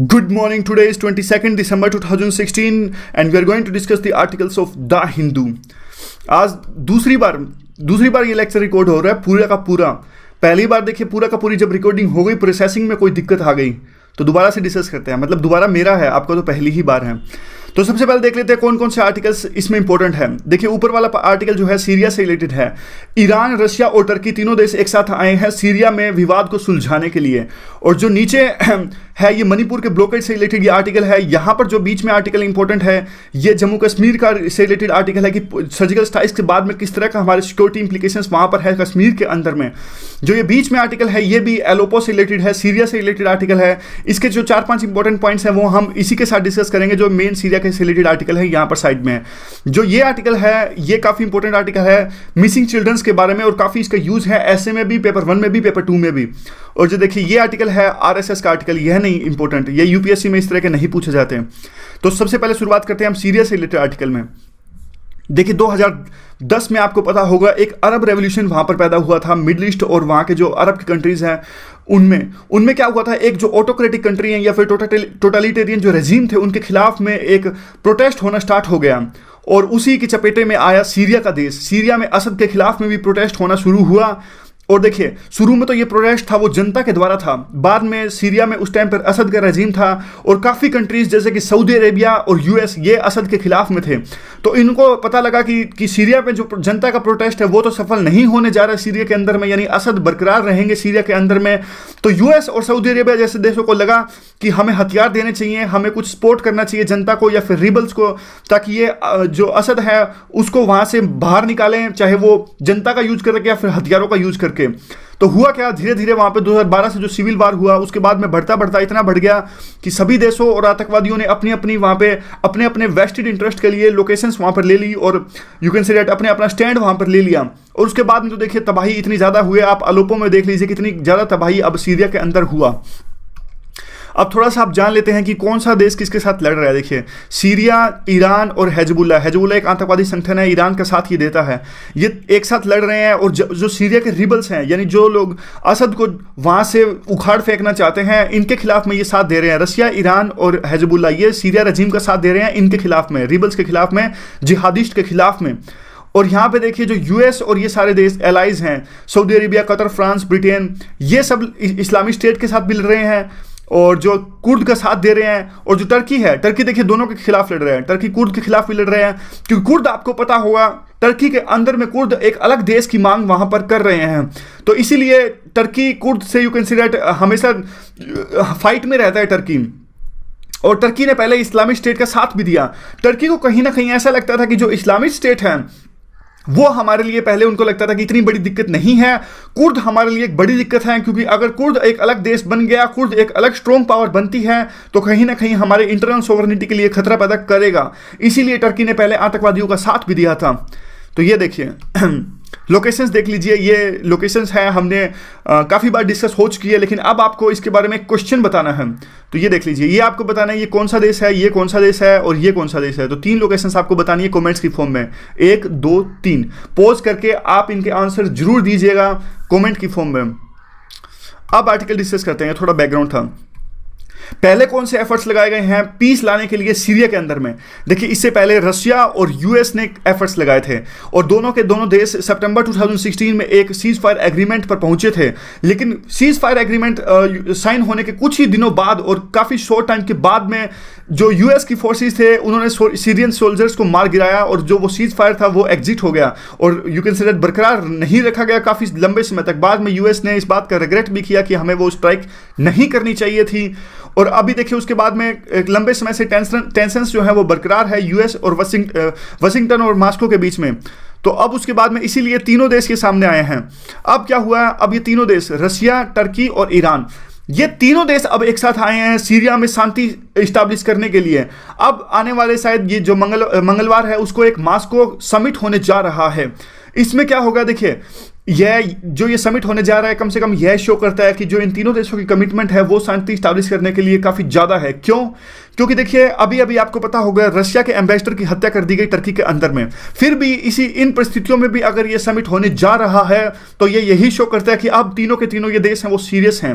Good morning. Today is 22nd December 2016 and we are going to discuss the articles of The Hindu. आज दूसरी बार ये lecture record हो रहा है पूरा का पूरा। पहली बार देखिए पूरा का पूरी जब रिकॉर्डिंग हो गई, प्रोसेसिंग में कोई दिक्कत आ गई तो दोबारा से डिस्कस करते हैं। मतलब दोबारा मेरा है, आपका तो पहली ही बार है। तो सबसे पहले देख लेते हैं कौन कौन से आर्टिकल्स इसमें इंपॉर्टेंट है। देखिए ऊपर वाला आर्टिकल जो है सीरिया से रिलेटेड है। ईरान, रशिया और टर्की तीनों देश एक साथ आए हैं सीरिया में विवाद को सुलझाने के लिए। और जो नीचे है ये मणिपुर के ब्लॉकेज से रिलेटेड ये आर्टिकल है। यहाँ पर जो बीच में आर्टिकल इंपॉर्टेंट है ये जम्मू कश्मीर का से रिलेटेड आर्टिकल है कि सर्जिकल स्ट्राइक्स के बाद में किस तरह का हमारे सिक्योरिटी इंप्लीकेशंस वहाँ पर है कश्मीर के अंदर में। जो ये बीच में आर्टिकल है ये भी एलोपो से रिलेटेड है, सीरिया से रिलेटेड आर्टिकल है। इसके जो 4-5 इंपॉर्टेंट पॉइंट्स हैं वो हम इसी के साथ डिस्कस करेंगे। जो मेन सीरिया के से रिलेटेड आर्टिकल है यहाँ पर साइड में है। जो ये आर्टिकल है ये काफ़ी इंपॉर्टेंट आर्टिकल है मिसिंग चिल्ड्रंस के बारे में और काफ़ी इसका यूज़ है ऐसे में भी, पेपर 1 में भी, पेपर 2 में भी। और जो देखिए ये आर्टिकल है आरएसएस का आर्टिकल, यह नहीं इंपॉर्टेंट, ये यूपीएससी में इस तरह के नहीं पूछे जाते हैं। तो सबसे पहले शुरुआत करते हैं हम सीरिया से रिलेटेड आर्टिकल में। देखिए 2010 में आपको पता होगा एक अरब रेवोल्यूशन वहाँ पर पैदा हुआ था मिडिल ईस्ट और वहाँ के जो अरब की कंट्रीज़ हैं उनमें क्या हुआ था, एक जो ऑटोक्रेटिक कंट्री हैं या फिर टोटलिटेरियन जो रेजीम थे उनके खिलाफ में एक प्रोटेस्ट होना स्टार्ट हो गया। और उसी की चपेटे में आया सीरिया का देश। सीरिया में असद के खिलाफ में भी प्रोटेस्ट होना शुरू हुआ। और देखिए शुरू में तो ये प्रोटेस्ट था वो जनता के द्वारा था, बाद में सीरिया में उस टाइम पर असद का रजीम था और काफ़ी कंट्रीज़ जैसे कि सऊदी अरेबिया और यूएस ये असद के खिलाफ में थे। तो इनको पता लगा कि सीरिया में जो जनता का प्रोटेस्ट है वो तो सफल नहीं होने जा रहा है सीरिया के अंदर में, यानी असद बरकरार रहेंगे सीरिया के अंदर में। तो यूएस और सऊदी अरेबिया जैसे देशों को लगा कि हमें हथियार देने चाहिए, हमें कुछ सपोर्ट करना चाहिए जनता को या फिर रिबल्स को, ताकि ये जो असद है उसको वहाँ से बाहर निकालें, चाहे वो जनता का यूज करके या फिर हथियारों का यूज करके। तो हुआ क्या, धीरे धीरे वहाँ पे 2012 से जो सिविल वार हुआ उसके बाद में बढ़ता इतना बढ़ गया कि सभी देशों और आतंकवादियों ने अपनी वहाँ पे अपने वेस्टेड इंटरेस्ट के लिए लोकेशंस वहाँ पर ले ली और यू कैन से दैट अपना स्टैंड वहाँ पर ले लिया। और उसके बाद में तो देखिए तबाही इतनी ज़्यादा हुई, आप अलोपो में देख लीजिए कितनी ज़्यादा तबाही अब सीरिया के अंदर हुआ। अब थोड़ा सा आप जान लेते हैं कि कौन सा देश किसके साथ लड़ रहा है। देखिए सीरिया, ईरान और हिजबुल्ला एक आतंकवादी संगठन है, ईरान का साथ ये देता है, ये एक साथ लड़ रहे हैं। और जो सीरिया के रिबल्स हैं यानी जो लोग असद को वहाँ से उखाड़ फेंकना चाहते हैं इनके खिलाफ में ये साथ दे रहे हैं। रशिया, ईरान और हिजबुल्ला ये सीरिया रजीम का साथ दे रहे हैं इनके खिलाफ में, रिबल्स के खिलाफ में, जिहादिस्ट के खिलाफ में। और यहाँ पे देखिए जो यूएस और ये सारे देश एलाइज हैं, Saudi Arabia, Qatar, France, Britain, ये सब इस्लामिक स्टेट के साथ मिल रहे हैं और जो कुर्द का साथ दे रहे हैं। और जो टर्की है, टर्की देखिए दोनों के खिलाफ लड़ रहे हैं, टर्की कुर्द के खिलाफ भी लड़ रहे हैं क्योंकि कुर्द आपको पता होगा टर्की के अंदर में कुर्द एक अलग देश की मांग वहां पर कर रहे हैं। तो इसीलिए टर्की कुर्द से यू कैन सी दैट हमेशा फाइट में रहता है टर्की। और टर्की ने पहले इस्लामिक स्टेट का साथ भी दिया। टर्की को कहीं ना कहीं ऐसा लगता था कि जो इस्लामिक स्टेट है वो हमारे लिए, पहले उनको लगता था कि इतनी बड़ी दिक्कत नहीं है, कुर्द हमारे लिए एक बड़ी दिक्कत है, क्योंकि अगर कुर्द एक अलग देश बन गया, कुर्द एक अलग स्ट्रॉन्ग पावर बनती है तो कहीं ना कहीं हमारे इंटरनल सोवरेनिटी के लिए खतरा पैदा करेगा। इसीलिए टर्की ने पहले आतंकवादियों का साथ भी दिया था। तो ये देखिए लोकेशंस देख लीजिए, ये लोकेशंस हैं, हमने काफ़ी बार डिस्कस हो चुकी है, लेकिन अब आपको इसके बारे में एक क्वेश्चन बताना है। तो ये देख लीजिए, ये आपको बताना है ये कौन सा देश है, ये कौन सा देश है और ये कौन सा देश है। तो 3 लोकेशंस आपको बतानी है कमेंट्स की फॉर्म में, 1, 2, 3 पॉज करके आप इनके आंसर जरूर दीजिएगा कमेंट की फॉर्म में। अब आर्टिकल डिस्कस करते हैं, थोड़ा बैकग्राउंड था। पहले कौन से एफर्ट्स लगाए गए हैं पीस लाने के लिए सीरिया के अंदर में। देखिए इससे पहले रशिया और यूएस ने एफर्ट्स लगाए थे और दोनों देश सितंबर 2016 में एक सीज फायर एग्रीमेंट पर पहुंचे थे। लेकिन सीज फायर एग्रीमेंट साइन होने के कुछ ही दिनों बाद और काफ़ी शॉर्ट टाइम के बाद में जो यूएस की फोर्सेस थे उन्होंने सीरियन सोल्जर्स को मार गिराया और जो वो सीज फायर था वो एग्जिट हो गया और यू कैन से दैट बरकरार नहीं रखा गया काफ़ी लंबे समय तक। बाद में यूएस ने इस बात का रिग्रेट भी किया कि हमें वो स्ट्राइक नहीं करनी चाहिए थी। और अभी देखिए उसके बाद में एक लंबे समय से टेंशंस जो है वो बरकरार है यूएस और वाशिंगटन और मॉस्को के बीच में। तो अब उसके बाद में इसीलिए तीनों देश के सामने आए हैं। अब क्या हुआ, अब ये तीनों देश रशिया, टर्की और ईरान, ये तीनों देश अब एक साथ आए हैं सीरिया में शांति इस्टेब्लिश करने के लिए। अब आने वाले शायद ये जो मंगलवार है उसको एक मॉस्को समिट होने जा रहा है। इसमें क्या होगा, देखिए ये समिट होने जा रहा है कम से कम यह शो करता है कि जो इन तीनों देशों की कमिटमेंट है वो शांति स्टैब्लिश करने के लिए काफ़ी ज़्यादा है। क्यों? क्योंकि देखिए अभी आपको पता होगा रशिया के एम्बेसडर की हत्या कर दी गई टर्की के अंदर में। फिर भी इन परिस्थितियों में भी अगर ये समिट होने जा रहा है तो यही शो करता है कि अब तीनों के तीनों ये देश हैं वो सीरियस हैं।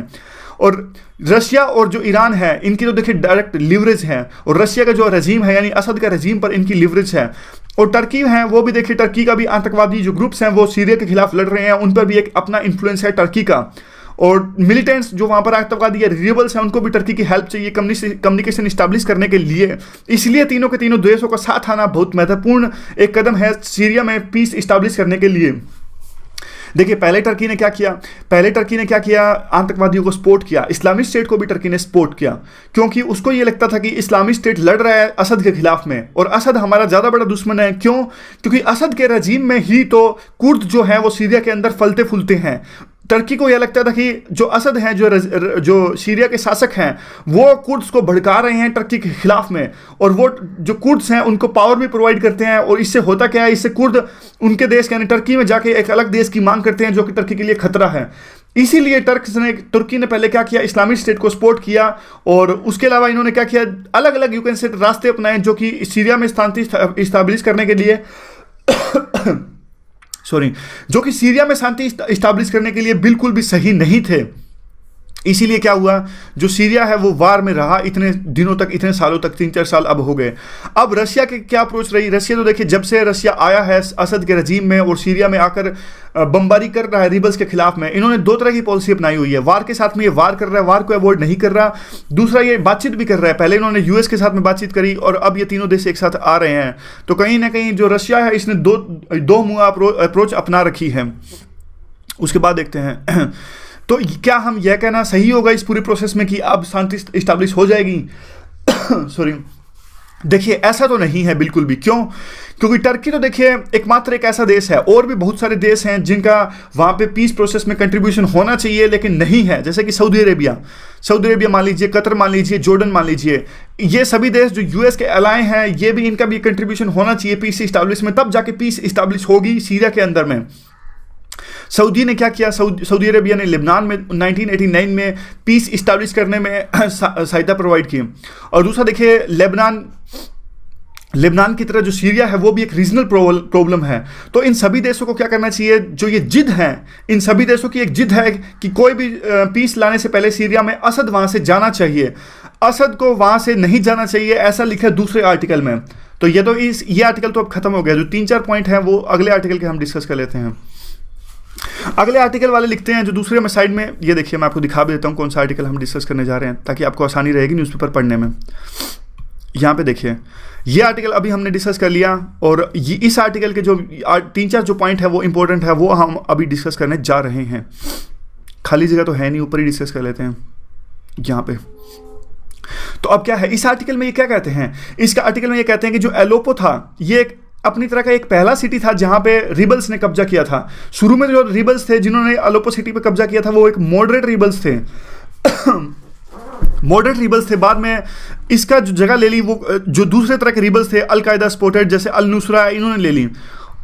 और रशिया और जो ईरान है इनकी तो देखिए डायरेक्ट लिवरेज है, और रशिया का जो रजीम है यानी असद का रजीम पर इनकी लिवरेज है। और टर्की है वो भी देखिए, टर्की का भी आतंकवादी जो ग्रुप्स हैं वो सीरिया के खिलाफ लड़ रहे हैं, उन पर भी एक अपना इन्फ्लुएंस है टर्की का। और मिलिटेंट्स जो वहाँ पर आतंकवादी या रिबल्स हैं उनको भी टर्की की हेल्प चाहिए कम्युनिकेशन इस्टेब्लिश करने के लिए। इसलिए तीनों के तीनों देशों का साथ आना बहुत महत्वपूर्ण एक कदम है सीरिया में पीस इस्टेब्लिश करने के लिए। देखिए पहले टर्की ने क्या किया, आतंकवादियों को सपोर्ट किया, इस्लामिक स्टेट को भी टर्की ने सपोर्ट किया, क्योंकि उसको ये लगता था कि इस्लामिक स्टेट लड़ रहा है असद के खिलाफ में और असद हमारा ज़्यादा बड़ा दुश्मन है। क्यों? क्योंकि असद के रजीम में ही तो कुर्द जो है वो सीरिया के अंदर फलते फूलते हैं। टर्की को यह लगता था कि जो असद हैं, जो सीरिया के शासक हैं, वो कुर्द्स को भड़का रहे हैं टर्की के खिलाफ में, और वो जो कुर्द्स हैं उनको पावर भी प्रोवाइड करते हैं। और इससे होता क्या है, इससे कुर्द उनके देश यानी टर्की में जाके एक अलग देश की मांग करते हैं जो कि टर्की के लिए खतरा है। इसीलिए तुर्की ने पहले क्या किया, इस्लामिक स्टेट को सपोर्ट किया, और उसके अलावा इन्होंने क्या किया, अलग अलग यू कैन से रास्ते अपनाए जो कि सीरिया में शांति इस्टेब्लिश करने के लिए जो कि सीरिया में शांति इस्टेब्लिश करने के लिए बिल्कुल भी सही नहीं थे। इसीलिए क्या हुआ, जो सीरिया है वो वार में रहा इतने दिनों तक, इतने सालों तक, 3-4 साल अब हो गए। अब रशिया की क्या अप्रोच रही? रशिया तो देखिए जब से रशिया आया है असद के रजीम में और सीरिया में आकर बमबारी कर रहा है रिबल्स के खिलाफ में, इन्होंने दो तरह की पॉलिसी अपनाई हुई है। वार के साथ में ये वार कर रहा है, वार को अवॉइड नहीं कर रहा। दूसरा ये बातचीत भी कर रहा है। पहले इन्होंने यूएस के साथ में बातचीत करी और अब ये तीनों देश एक साथ आ रहे हैं। तो कहीं ना कहीं जो रशिया है इसने दो मुआ अप्रोच अपना रखी है। उसके बाद देखते हैं तो क्या हम यह कहना सही होगा इस पूरी प्रोसेस में कि अब शांति इस्टेब्लिश हो जाएगी? देखिए ऐसा तो नहीं है बिल्कुल भी। क्यों? क्योंकि टर्की तो देखिए एकमात्र एक ऐसा देश है, और भी बहुत सारे देश हैं जिनका वहाँ पे पीस प्रोसेस में कंट्रीब्यूशन होना चाहिए लेकिन नहीं है, जैसे कि सऊदी अरेबिया मान लीजिए, कतर मान लीजिए, जॉर्डन मान लीजिए। ये सभी देश जो यूएस के अलाय हैं, ये भी इनका भी कंट्रीब्यूशन होना चाहिए पीस इस्टेब्लिश में, तब जाके पीस इस्टेब्लिश होगी सीरिया के अंदर में। सऊदी ने क्या किया, सऊदी अरेबिया ने लेबनान में 1989 में पीस इस्टेब्लिश करने में सहायता प्रोवाइड की। और दूसरा देखिए लेबनान की तरह जो सीरिया है वो भी एक रीजनल प्रॉब्लम है। तो इन सभी देशों को क्या करना चाहिए, जो ये जिद है, इन सभी देशों की एक जिद है कि कोई भी पीस लाने से पहले सीरिया में असद वहाँ से जाना चाहिए, असद को वहाँ से नहीं जाना चाहिए, ऐसा लिखा है दूसरे आर्टिकल में। तो ये आर्टिकल तो अब खत्म हो गया। जो 3-4 पॉइंट हैं वो अगले आर्टिकल के हम डिस्कस कर लेते हैं। अगले आर्टिकल वाले लिखते हैं जो दूसरे में साइड में, ये देखिए मैं आपको दिखा भी देता हूँ कौन सा आर्टिकल हम डिस्कस करने जा रहे हैं ताकि आपको आसानी रहेगी न्यूज़पेपर पढ़ने में। यहाँ पे देखिए ये आर्टिकल अभी हमने डिस्कस कर लिया, और ये इस आर्टिकल के जो 3-4 जो पॉइंट है वो इंपॉर्टेंट है, वो हम अभी डिस्कस करने जा रहे हैं। खाली जगह तो है नहीं, ऊपर ही डिस्कस कर लेते हैं यहाँ पे। तो अब क्या है इस आर्टिकल में, ये क्या कहते हैं, इसका आर्टिकल में ये कहते हैं कि जो एलोपो था ये एक अपनी तरह का एक पहला सिटी था जहां पे रिबल्स ने कब्जा किया था। शुरू में जो रिबल्स थे जिन्होंने अलोपो सिटी पे कब्जा किया था वो एक मॉडरेट रिबल्स थे मॉडरेट रिबल्स थे। बाद में इसका जो जगह ले ली वो जो दूसरे तरह के रिबल्स थे, अल-कायदा सपोर्टेड जैसे अल-नुसरा, इन्होंने ले ली।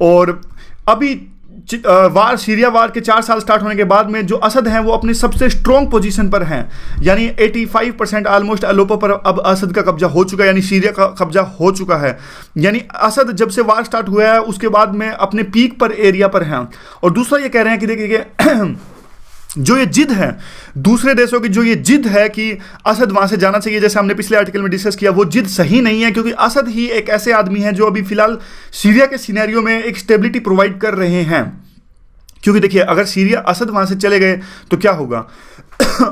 और अभी सीरिया वार के 4 साल स्टार्ट होने के बाद में जो असद हैं वो अपनी सबसे स्ट्रॉन्ग पोजीशन पर हैं, यानी 85% ऑलमोस्ट अलोपो पर अब असद का कब्जा हो चुका है, यानी सीरिया का कब्जा हो चुका है। यानी असद जब से वार स्टार्ट हुआ है उसके बाद में अपने पीक पर एरिया पर हैं। और दूसरा ये कह रहे हैं कि देखिए जो ये जिद है दूसरे देशों की, जो ये जिद है कि असद वहां से जाना चाहिए, जैसे हमने पिछले आर्टिकल में डिस्कस किया, वो जिद सही नहीं है, क्योंकि असद ही एक ऐसे आदमी हैं जो अभी फिलहाल सीरिया के सिनेरियो में एक स्टेबिलिटी प्रोवाइड कर रहे हैं। क्योंकि देखिए अगर असद वहां से चले गए तो क्या होगा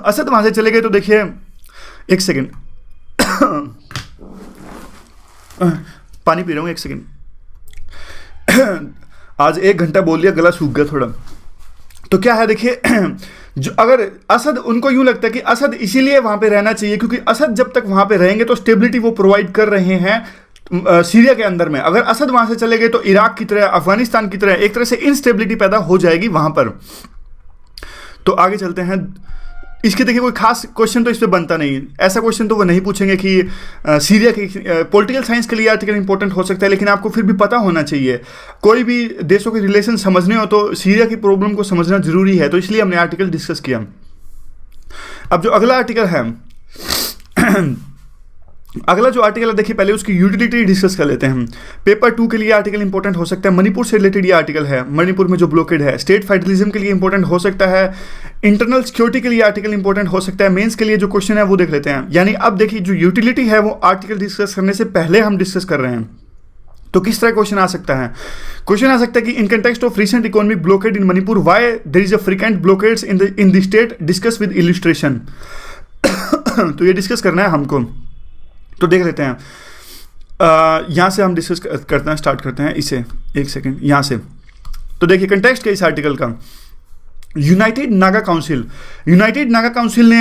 असद वहां से चले गए तो देखिए, एक सेकेंड पानी पी रहा हूं, एक सेकेंड आज 1 घंटा बोल लिया, गला सूख गया थोड़ा। तो क्या है देखिए जो अगर असद, उनको यूं लगता है कि असद इसीलिए वहां पे रहना चाहिए क्योंकि असद जब तक वहां पे रहेंगे तो स्टेबिलिटी वो प्रोवाइड कर रहे हैं सीरिया के अंदर में। अगर असद वहां से चले गए तो इराक की तरह, अफगानिस्तान की तरह एक तरह से इनस्टेबिलिटी पैदा हो जाएगी वहां पर। तो आगे चलते हैं। इसके देखिए कोई खास क्वेश्चन तो इस पर बनता नहीं, ऐसा क्वेश्चन तो वो नहीं पूछेंगे कि सीरिया की पॉलिटिकल साइंस के लिए आर्टिकल इंपॉर्टेंट हो सकता है, लेकिन आपको फिर भी पता होना चाहिए। कोई भी देशों के रिलेशन समझने हो तो सीरिया की प्रॉब्लम को समझना जरूरी है, तो इसलिए हमने आर्टिकल डिस्कस किया। अब जो अगला आर्टिकल है अगला जो आर्टिकल है देखिए, पहले उसकी यूटिलिटी डिस्कस कर लेते हैं। पेपर 2 के लिए आर्टिकल इंपॉर्टेंट हो सकता है, मणिपुर से रिलेटेड ये आर्टिकल है, मणिपुर में जो ब्लॉकेड है। स्टेट फेडरलिज्म के लिए इंपॉर्टेंट हो सकता है, इंटरनल सिक्योरिटी के लिए आर्टिकल इंपॉर्टेंट हो सकता है। मेंस के लिए जो क्वेश्चन है वो देख लेते हैं। यानी अब देखिए जो यूटिलिटी है वो आर्टिकल डिस्कस करने से पहले हम डिस्कस कर रहे हैं। तो किस तरह क्वेश्चन आ सकता है? क्वेश्चन आ सकता है कि in context of recent economic blockade in Manipur, why there is a frequent blockades in the state, discuss with illustration. तो ये डिस्कस करना है हमको, तो देख लेते हैं। यहाँ से हम डिस्कस करते हैं, स्टार्ट करते हैं इसे। एक सेकेंड, यहाँ से तो देखिए कंटेक्स्ट क्या इस आर्टिकल का। यूनाइटेड नागा काउंसिल ने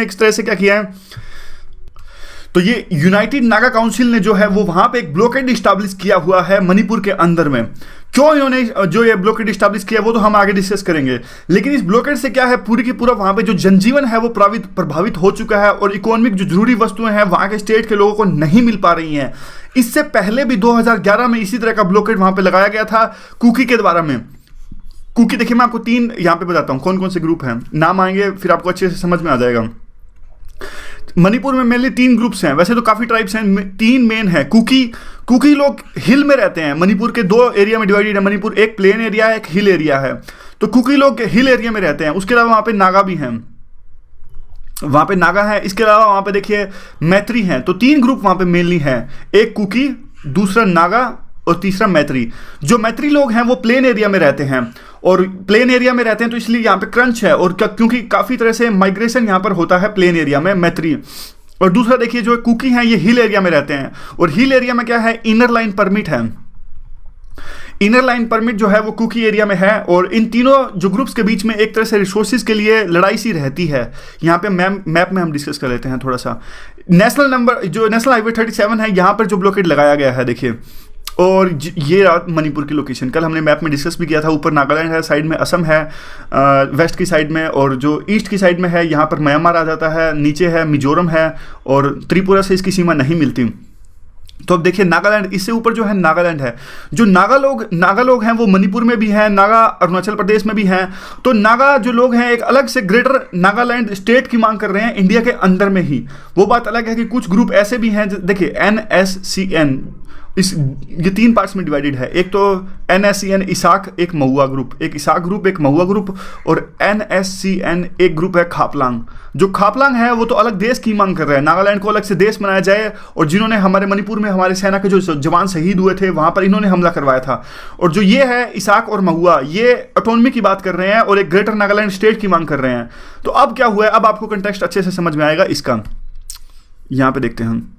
इस तरह से क्या किया है, तो ये यूनाइटेड नागा काउंसिल ने जो है वो वहां पे एक ब्लॉकेड स्टैब्लिश किया हुआ है मणिपुर के अंदर में। क्यों इन्होंने जो ये ब्लॉकेड स्टैब्लिश किया वो तो हम आगे डिस्कस करेंगे, लेकिन इस ब्लॉकेड से क्या है, पूरी की पूरा वहां पे जो जनजीवन है वो प्रभावित हो चुका है और इकोनॉमिक जो जरूरी वस्तुएं हैं वहां के स्टेट के लोगों को नहीं मिल पा रही हैं। इससे पहले भी 2011 में इसी तरह का ब्लॉकेड वहां पे लगाया गया था कुकी के द्वारा में। कुकी देखिए, मैं आपको 3 यहाँ पे बताता हूँ कौन कौन से ग्रुप हैं, नाम आएंगे फिर आपको अच्छे से समझ में आ जाएगा। मणिपुर में मेनली 3 ग्रुप्स हैं, वैसे तो काफी ट्राइब्स हैं, 3 मेन है। कुकी लोग हिल में रहते हैं, मणिपुर के 2 एरिया में डिवाइडेड है। मणिपुर एक प्लेन एरिया है, एक हिल एरिया है। तो कुकी लोग हिल एरिया में रहते हैं। उसके अलावा वहां पे नागा भी हैं, वहां पे नागा है। इसके अलावा वहां पे देखिए मैत्री हैं। तो 3 ग्रुप वहां पे मेनली हैं, एक कुकी, दूसरा नागा और तीसरा मैत्री। जो मैत्री लोग हैं वो प्लेन एरिया में रहते हैं, और प्लेन एरिया में रहते हैं तो इसलिए यहाँ पे क्रंच है, और क्योंकि काफी तरह से माइग्रेशन यहाँ पर होता है प्लेन एरिया में, मैत्री। और दूसरा देखिए जो कुकी हैं ये हिल एरिया में रहते हैं, और हिल एरिया में क्या है, इनर लाइन परमिट है। इनर लाइन परमिट जो है वो कुकी एरिया में है। और इन तीनों जो ग्रुप्स के बीच में एक तरह से रिसोर्सेज के लिए लड़ाई सी रहती है। यहाँ पे मैप में हम डिस्कस कर लेते हैं थोड़ा सा। नेशनल हाईवे 37 है, यहाँ पर जो ब्लॉकेड लगाया गया है देखिए, और ये मणिपुर की लोकेशन कल हमने मैप में डिस्कस भी किया था। ऊपर नागालैंड है, साइड में असम है वेस्ट की साइड में, और जो ईस्ट की साइड में है यहाँ पर म्यांमार आ जाता है, नीचे है मिजोरम है, और त्रिपुरा से इसकी सीमा नहीं मिलती। तो अब देखिए नागालैंड, इससे ऊपर जो है नागालैंड है। जो नागा लोग हैं वो मणिपुर में भी हैं, नागा अरुणाचल प्रदेश में भी हैं। तो नागा जो लोग हैं एक अलग से ग्रेटर नागालैंड स्टेट की मांग कर रहे हैं इंडिया के अंदर में ही। वो बात अलग है कि कुछ ग्रुप ऐसे भी हैं, देखिए NSCN, ये 3 पार्ट्स में डिवाइडेड है। एक तो NSCN इसाक, एक महुआ ग्रुप, एक इसाक ग्रुप, एक महुआ ग्रुप, और NSCN एक ग्रुप है खापलांग। जो खापलांग है वो तो अलग देश की मांग कर रहे हैं, नागालैंड को अलग से देश बनाया जाए, और जिन्होंने हमारे मणिपुर में हमारे सेना के जो जवान शहीद हुए थे वहां पर इन्होंने हमला करवाया था। और जो ये है इसाक और महुआ, ये ऑटोनॉमी की बात कर रहे हैं और एक ग्रेटर नागालैंड स्टेट की मांग कर रहे हैं। तो अब क्या हुआ है, अब आपको कंटेक्स्ट अच्छे से समझ में आएगा इसका। यहां पे देखते हैं हम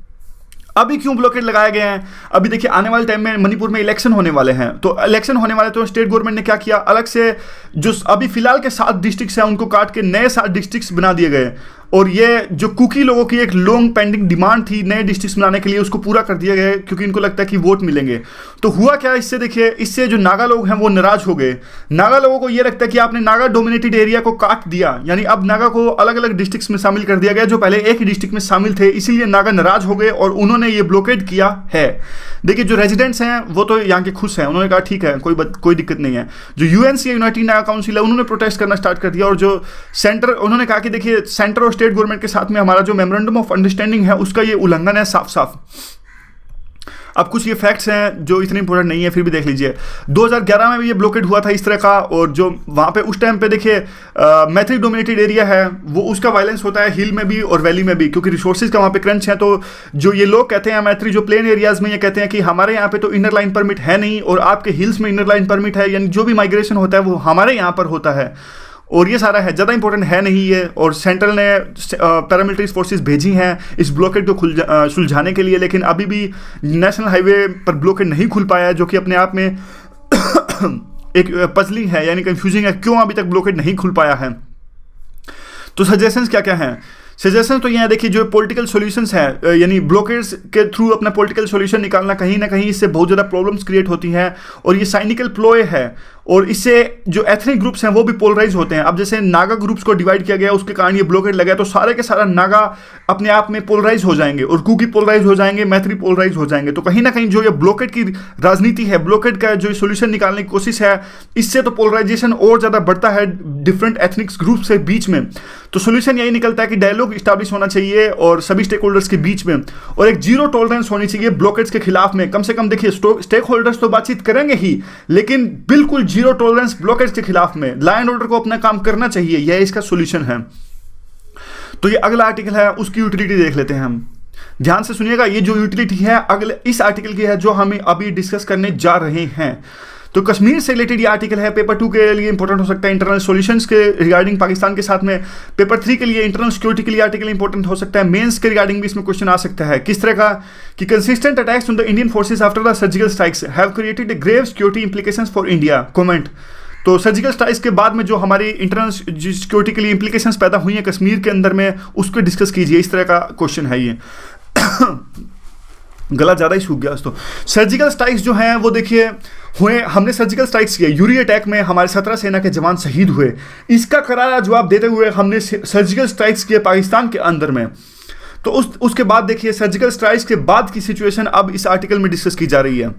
अभी क्यों ब्लॉकेड लगाए गए हैं। अभी देखिए आने वाले टाइम में मणिपुर में इलेक्शन होने वाले हैं, तो इलेक्शन होने वाले, तो स्टेट गवर्नमेंट ने क्या किया, अलग से जो अभी फिलहाल के 7 डिस्ट्रिक्ट्स हैं उनको काट के नए 7 डिस्ट्रिक्ट्स बना दिए गए। और ये जो कुकी लोगों की एक लॉन्ग पेंडिंग डिमांड थी नए डिस्ट्रिक्ट्स बनाने के लिए, उसको पूरा कर दिया गया क्योंकि इनको लगता है कि वोट मिलेंगे। तो हुआ क्या इससे, देखिए इससे जो नागा लोग हैं वो नाराज हो गए। नागा लोगों को ये लगता है कि आपने नागा डोमिनेटेड एरिया को काट दिया, यानी अब नागा को अलग अलग डिस्ट्रिक्ट्स में शामिल कर दिया गया जो पहले एक ही डिस्ट्रिक्ट में शामिल थे। इसीलिए नागा नाराज हो गए और उन्होंने ये ब्लॉकेड किया है। देखिए जो रेजिडेंट्स हैं वो तो यहाँ के खुश हैं, उन्होंने कहा ठीक है कोई दिक्कत नहीं है। जो UNC यूनाइटेड नागा काउंसिल है उन्होंने प्रोटेस्ट करना स्टार्ट कर दिया। और जो सेंटर, उन्होंने कहा कि देखिए सेंटर और स्टेट गवर्नमेंट के साथ में हमारा जो मेमोरेंडम ऑफ अंडरस्टैंडिंग है उसका ये उल्लंघन है साफ साफ। अब कुछ ये फैक्ट्स हैं जो इतने इंपॉर्टेंट नहीं है, फिर भी देख लीजिए। 2011 में भी ये ब्लॉकेड हुआ था इस तरह का, और जो वहाँ पे उस टाइम पे देखिए मैत्री डोमिनेटेड एरिया है, वो उसका वायलेंस होता है हिल में भी और वैली में भी, क्योंकि रिसोर्सेज का वहाँ पे क्रंच है। तो जो ये लोग कहते हैं मैत्री जो प्लेन एरियाज में, ये कहते हैं कि हमारे यहाँ पे तो इनर लाइन परमिट है नहीं, और आपके हिल्स में इनर लाइन परमिट है, यानी जो भी माइग्रेशन होता है वो हमारे यहाँ पर होता है। और ये सारा है, ज़्यादा इंपॉर्टेंट है नहीं ये। और सेंट्रल ने पैरामिलिट्री फोर्सेस भेजी हैं इस ब्लॉकेड को सुलझाने के लिए, लेकिन अभी भी नेशनल हाईवे पर ब्लॉकेड नहीं खुल पाया है, जो कि अपने आप में एक पजलिंग है, यानी कंफ्यूजिंग है, क्यों अभी तक ब्लॉकेड नहीं खुल पाया है। तो सजेशंस क्या क्या हैं? सजेशन तो यहाँ देखिए जो पॉलिटिकल सॉल्यूशंस है, यानी ब्लॉकेड्स के थ्रू अपना पॉलिटिकल सॉल्यूशन निकालना, कहीं ना कहीं इससे बहुत ज़्यादा प्रॉब्लम्स क्रिएट होती हैं, और ये साइनिकल प्लॉय है। और इससे जो एथनिक ग्रुप्स हैं वो भी पोलराइज होते हैं। अब जैसे नागा ग्रुप्स को डिवाइड किया गया, उसके कारण ये ब्लॉकेड लगा, तो सारे के सारा नागा अपने आप में पोलराइज हो जाएंगे और कुकी पोलराइज हो जाएंगे, मैत्री पोलराइज हो जाएंगे। तो कहीं ना कहीं जो ये ब्लॉकेड की राजनीति है, ब्लॉकेड का जो सोल्यूशन निकालने की कोशिश है, इससे तो पोलराइजेशन और ज़्यादा बढ़ता है डिफरेंट एथनिक ग्रुप से बीच में। तो सोल्यूशन यही निकलता है कि डायलॉग स्टैब्लिश होना चाहिए और सभी स्टेक होल्डर्स के बीच में, और एक जीरो टॉलरेंस होनी चाहिए ब्लॉकेड्स के खिलाफ में। कम से कम देखिए, स्टेक होल्डर्स तो बातचीत करेंगे ही, लेकिन बिल्कुल जीरो टॉलरेंस ब्लॉकेड्स के खिलाफ में। लॉ एंड ऑर्डर को अपना काम करना चाहिए, यह इसका सोल्यूशन है। तो ये अगला आर्टिकल है, उसकी यूटिलिटी देख लेते हैं हम। ध्यान से सुनिएगा, ये जो यूटिलिटी है अगले इस आर्टिकल की है जो हम अभी डिस्कस करने जा रहे हैं। तो कश्मीर से रिलेटेड ये आर्टिकल है, पेपर 2 के लिए इंपॉर्टेंट हो सकता है, इंटरनल सॉल्यूशंस के रिगार्डिंग पाकिस्तान के साथ में। पेपर 3 के लिए इंटरनल सिक्योरिटी के लिए आर्टिकल इंपॉर्टेंट हो सकता है। मेंस के रिगार्डिंग भी इसमें क्वेश्चन आ सकता है। किस तरह का कि consistent attacks on the Indian forces after the surgical strikes have created a grave security implications for India. Comment. तो सर्जिकल स्ट्राइक्स के बाद में जो हमारी इंटरनल सिक्योरिटी के लिए इंप्लीकेशंस पैदा हुई हैं कश्मीर के अंदर में, उसको डिस्कस कीजिए। इस तरह का क्वेश्चन है ये। गला ज़्यादा ही सूख गया। तो सर्जिकल स्ट्राइक्स जो हैं वो देखिए हुए, हमने सर्जिकल स्ट्राइक्स किए, यूरी अटैक में हमारे 17 सेना के जवान शहीद हुए। इसका करारा जवाब देते हुए हमने सर्जिकल स्ट्राइक्स किए पाकिस्तान के अंदर में। तो उसके बाद देखिए सर्जिकल स्ट्राइक्स के बाद की सिचुएशन अब इस आर्टिकल में डिस्कस की जा रही है।